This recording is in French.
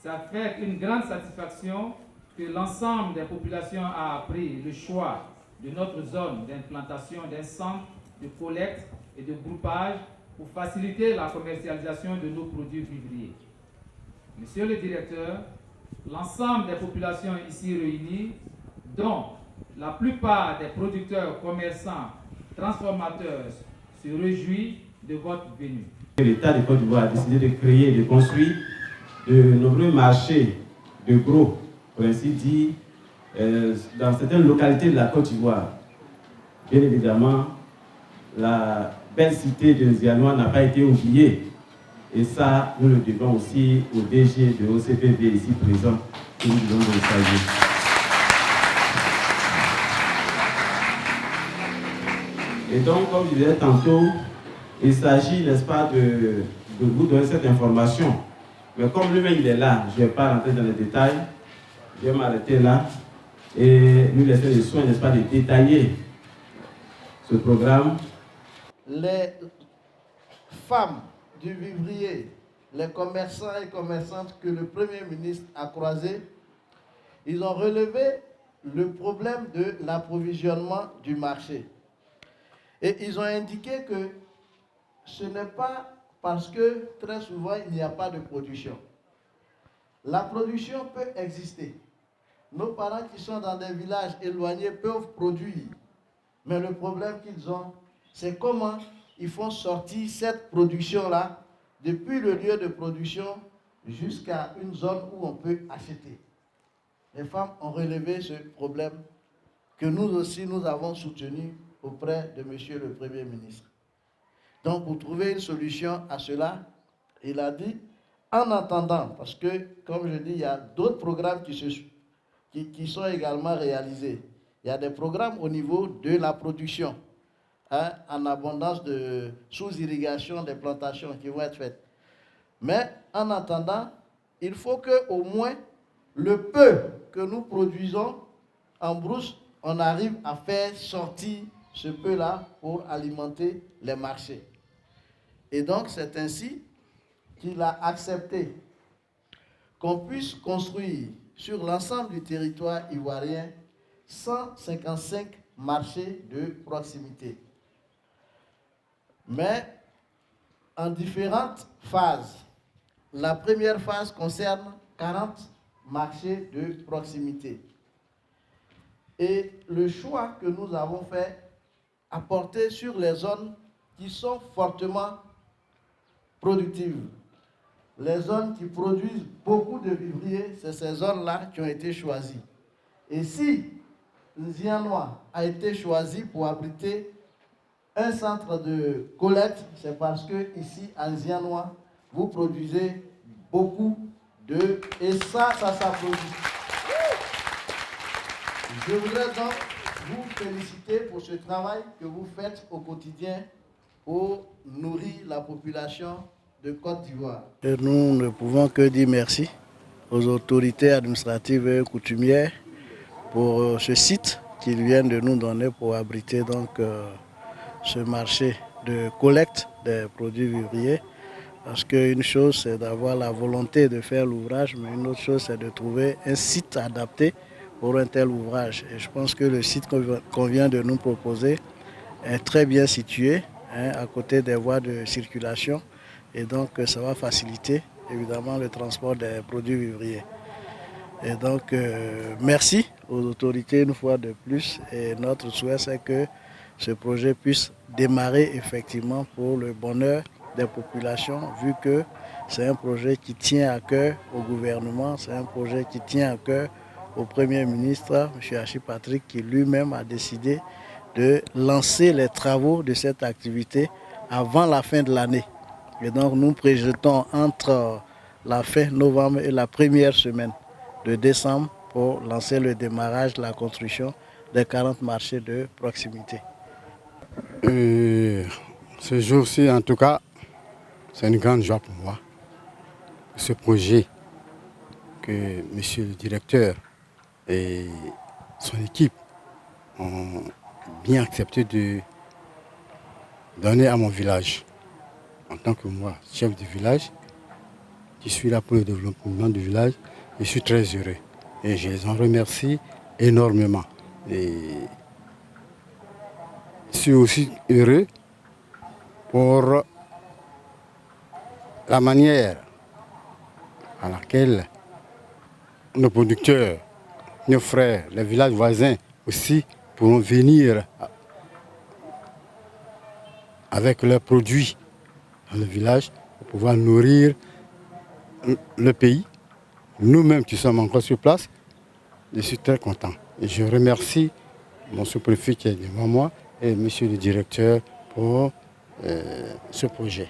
Ça fait une grande satisfaction que l'ensemble des populations a appris le choix de notre zone d'implantation d'un centre de collecte et de groupage pour faciliter la commercialisation de nos produits vivriers. Monsieur le directeur, l'ensemble des populations ici réunies, dont la plupart des producteurs, commerçants, transformateurs, se réjouit de votre venue. L'État de Côte d'Ivoire a décidé de créer et de construire de nombreux marchés de gros, pour ainsi dire, dans certaines localités de la Côte d'Ivoire. Bien évidemment, la belle cité de Nzianois n'a pas été oubliée. Et ça, nous le devons aussi au DG de OCPV ici présent, que nous devons le saluer. Et donc, comme je disais tantôt, il s'agit, n'est-ce pas, de vous donner cette information. Mais comme lui-même il est là, je ne vais pas rentrer dans les détails. Je vais m'arrêter là et nous laisser le soin, n'est-ce pas, de détailler ce programme. Les femmes du vivrier, les commerçants et commerçantes que le Premier ministre a croisés, ils ont relevé le problème de l'approvisionnement du marché. Et ils ont indiqué que ce n'est pas parce que très souvent il n'y a pas de production. La production peut exister. Nos parents qui sont dans des villages éloignés peuvent produire. Mais le problème qu'ils ont, c'est comment ils font sortir cette production-là depuis le lieu de production jusqu'à une zone où on peut acheter. Les femmes ont relevé ce problème que nous aussi nous avons soutenu auprès de Monsieur le Premier ministre. Donc, pour trouver une solution à cela, il a dit, en attendant, parce que, comme je dis, il y a d'autres programmes qui sont également réalisés. Il y a des programmes au niveau de la production, en abondance de sous-irrigation des plantations qui vont être faites. Mais, en attendant, il faut qu'au moins, le peu que nous produisons en brousse, on arrive à faire sortir ce peu-là pour alimenter les marchés. Et donc, c'est ainsi qu'il a accepté qu'on puisse construire sur l'ensemble du territoire ivoirien 155 marchés de proximité. Mais en différentes phases. La première phase concerne 40 marchés de proximité. Et le choix que nous avons fait a porté sur les zones qui sont fortement productives. Les zones qui produisent beaucoup de vivriers, c'est ces zones-là qui ont été choisies. Et si Nzianois a été choisi pour abriter un centre de collecte, c'est parce que ici, à Nzianois, vous produisez beaucoup de... Et ça s'applaudit. Je voudrais donc vous féliciter pour ce travail que vous faites au quotidien pour nourrir la population de Côte d'Ivoire. Nous ne pouvons que dire merci aux autorités administratives et coutumières pour ce site qu'ils viennent de nous donner pour abriter donc ce marché de collecte des produits vivriers. Parce qu'une chose, c'est d'avoir la volonté de faire l'ouvrage, mais une autre chose, c'est de trouver un site adapté pour un tel ouvrage. Et je pense que le site qu'on vient de nous proposer est très bien situé, à côté des voies de circulation. Et donc, ça va faciliter évidemment le transport des produits vivriers. Et donc, merci aux autorités une fois de plus. Et notre souhait, c'est que ce projet puisse démarrer effectivement pour le bonheur des populations, vu que c'est un projet qui tient à cœur au gouvernement, c'est un projet qui tient à cœur au Premier ministre, M. Hachi Patrick, qui lui-même a décidé de lancer les travaux de cette activité avant la fin de l'année. Et donc nous projetons entre la fin novembre et la première semaine de décembre pour lancer le démarrage de la construction des 40 marchés de proximité. Ce jour-ci, en tout cas, c'est une grande joie pour moi. Ce projet que monsieur le directeur et son équipe ont bien accepté de donner à mon village. En tant que moi, chef du village, qui suis là pour le développement du village. Je suis très heureux et je les en remercie énormément. Et je suis aussi heureux pour la manière à laquelle nos producteurs, nos frères, les villages voisins aussi pourront venir avec leurs produits dans le village pour pouvoir nourrir le pays. Nous-mêmes qui sommes encore sur place, je suis très content. Et je remercie mon sous-préfet qui est devant moi et monsieur le directeur pour ce projet.